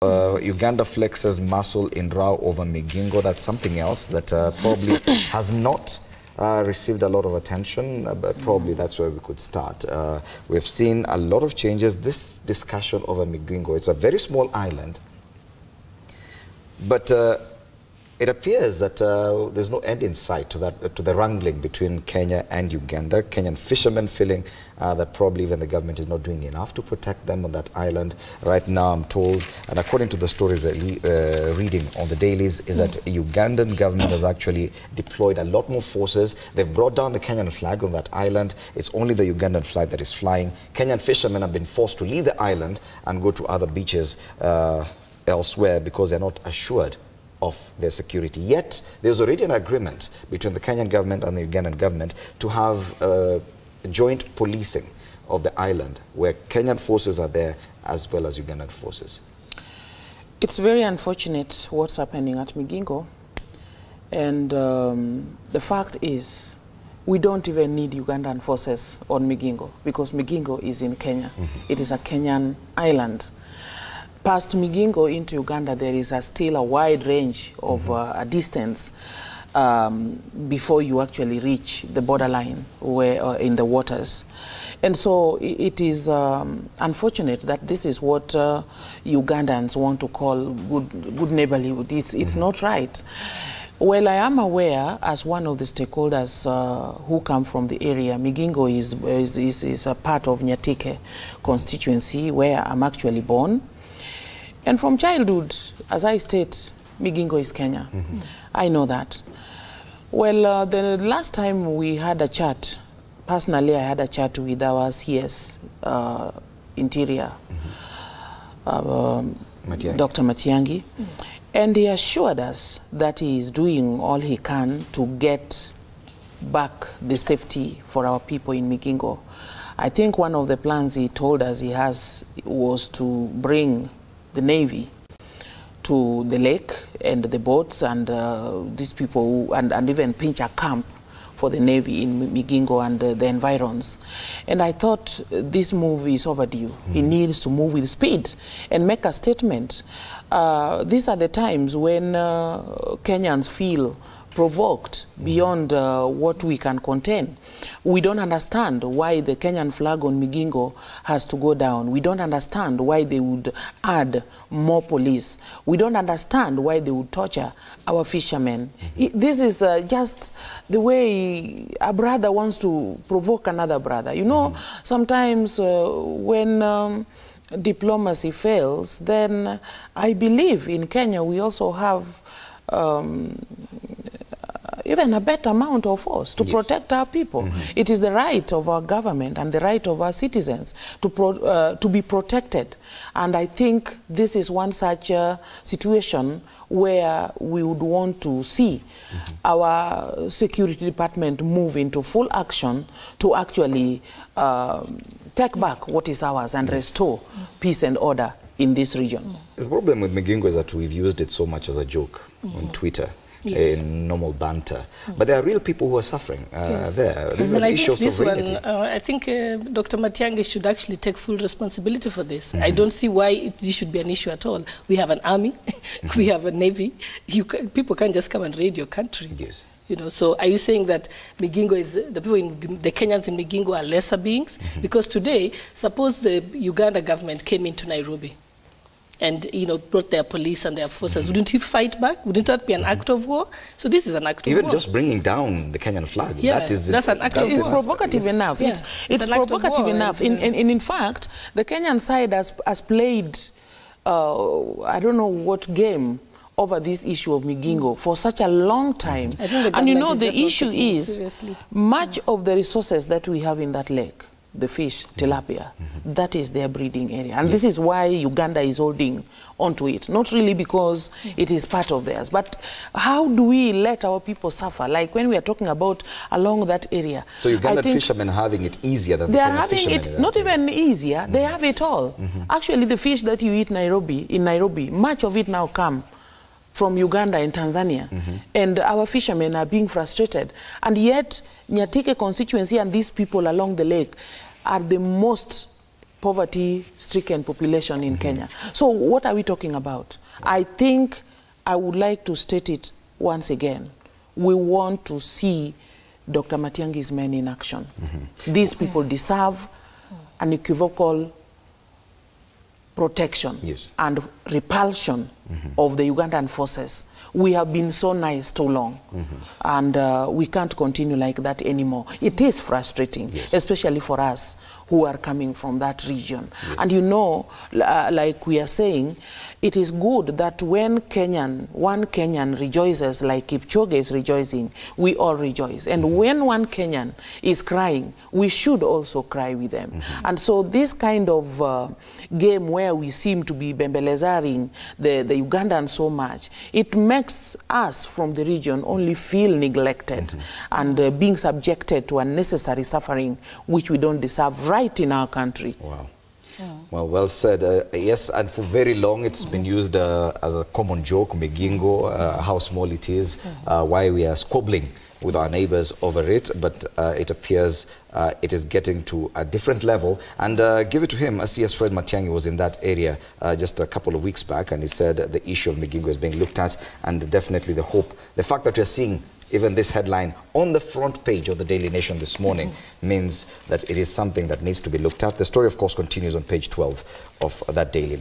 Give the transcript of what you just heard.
Uganda flexes muscle in row over Migingo. That's something else that probably has not received a lot of attention, but probably that's where we could start. We've seen a lot of changes. This discussion over Migingo, it's a very small island, but it appears that there's no end in sight to the wrangling between Kenya and Uganda. Kenyan fishermen feeling that probably even the government is not doing enough to protect them on that island. Right now, I'm told, and according to the story reading on the dailies, is that the Ugandan government has actually deployed a lot more forces. They've brought down the Kenyan flag on that island. It's only the Ugandan flag that is flying. Kenyan fishermen have been forced to leave the island and go to other beaches elsewhere because they're not assured of their security. Yet, there's already an agreement between the Kenyan government and the Ugandan government to have joint policing of the island, where Kenyan forces are there as well as Ugandan forces. It's very unfortunate what's happening at Migingo. And the fact is, we don't even need Ugandan forces on Migingo, because Migingo is in Kenya. It is a Kenyan island. Past Migingo into Uganda, there is still a wide range of a distance before you actually reach the borderline where, in the waters. And so it is unfortunate that this is what Ugandans want to call good neighborhood. It's not right. Well, I am aware, as one of the stakeholders who come from the area, Migingo is a part of Nyatike constituency where I'm actually born. And from childhood, as I state, Migingo is Kenya. I know that. Well, the last time we had a chat, personally I had a chat with our CS Interior, Dr. Matiangi, and he assured us that he is doing all he can to get back the safety for our people in Migingo. I think one of the plans he told us he has was to bring the Navy to the lake and the boats and these people, and even pinch a camp for the Navy in Migingo and the environs. And I thought this move is overdue. He needs to move with speed and make a statement. These are the times when Kenyans feel provoked beyond what we can contain. We don't understand why the Kenyan flag on Migingo has to go down. We don't understand why they would add more police. We don't understand why they would torture our fishermen. This is just the way a brother wants to provoke another brother. You know, sometimes when diplomacy fails, then I believe in Kenya we also have even a better amount of force to protect our people. It is the right of our government and the right of our citizens to be protected. And I think this is one such situation where we would want to see our security department move into full action to actually take back what is ours and restore peace and order in this region. The problem with Migingo is that we've used it so much as a joke on Twitter. In normal banter. But there are real people who are suffering there. This is an issue of sovereignty. I think Dr. Matiangi should actually take full responsibility for this. I don't see why this should be an issue at all. We have an army, we have a navy. People can't just come and raid your country. Yes. You know, so are you saying that Migingo is, the people in, the Kenyans in Migingo are lesser beings? Because today, suppose the Uganda government came into Nairobi and, you know, brought their police and their forces, wouldn't he fight back? Wouldn't that be an act of war? So this is an act of war. Even just bringing down the Kenyan flag, that's an act of war. It's provocative enough. It's provocative enough. In fact, the Kenyan side has played, I don't know what game, over this issue of Migingo for such a long time. And you know, the issue is much of the resources that we have in that lake, the fish, tilapia, that is their breeding area. And this is why Uganda is holding onto it. Not really because it is part of theirs, but how do we let our people suffer? Like when we are talking about along that area. So Ugandan fishermen are having it easier than the Kenyan fishermen? They are having it not even easier, they have it all. Actually, the fish that you eat in Nairobi, much of it now come from Uganda and Tanzania. And our fishermen are being frustrated. And yet, Nyatike constituency and these people along the lake are the most poverty-stricken population in Kenya. So what are we talking about? I think I would like to state it once again. We want to see Dr. Matiang'i's men in action. These people deserve unequivocal protection and repulsion of the Ugandan forces. We have been so nice too long, and we can't continue like that anymore. It is frustrating, especially for us who are coming from that region. And you know, like we are saying, it is good that when one Kenyan rejoices like Kipchoge is rejoicing, we all rejoice. And when one Kenyan is crying, we should also cry with them. And so this kind of game where we seem to be bembelezaring the Ugandans so much, it makes us from the region only feel neglected and being subjected to unnecessary suffering which we don't deserve right in our country. Wow. Well, well said. Yes, and for very long it's been used as a common joke, Migingo, how small it is, why we are squabbling with our neighbors over it, but it appears it is getting to a different level. And give it to him, CS Fred Matiang'i was in that area just a couple of weeks back, and he said the issue of Migingo is being looked at, and definitely the hope, the fact that we're seeing even this headline on the front page of the Daily Nation this morning means that it is something that needs to be looked at. The story, of course, continues on page 12 of that Daily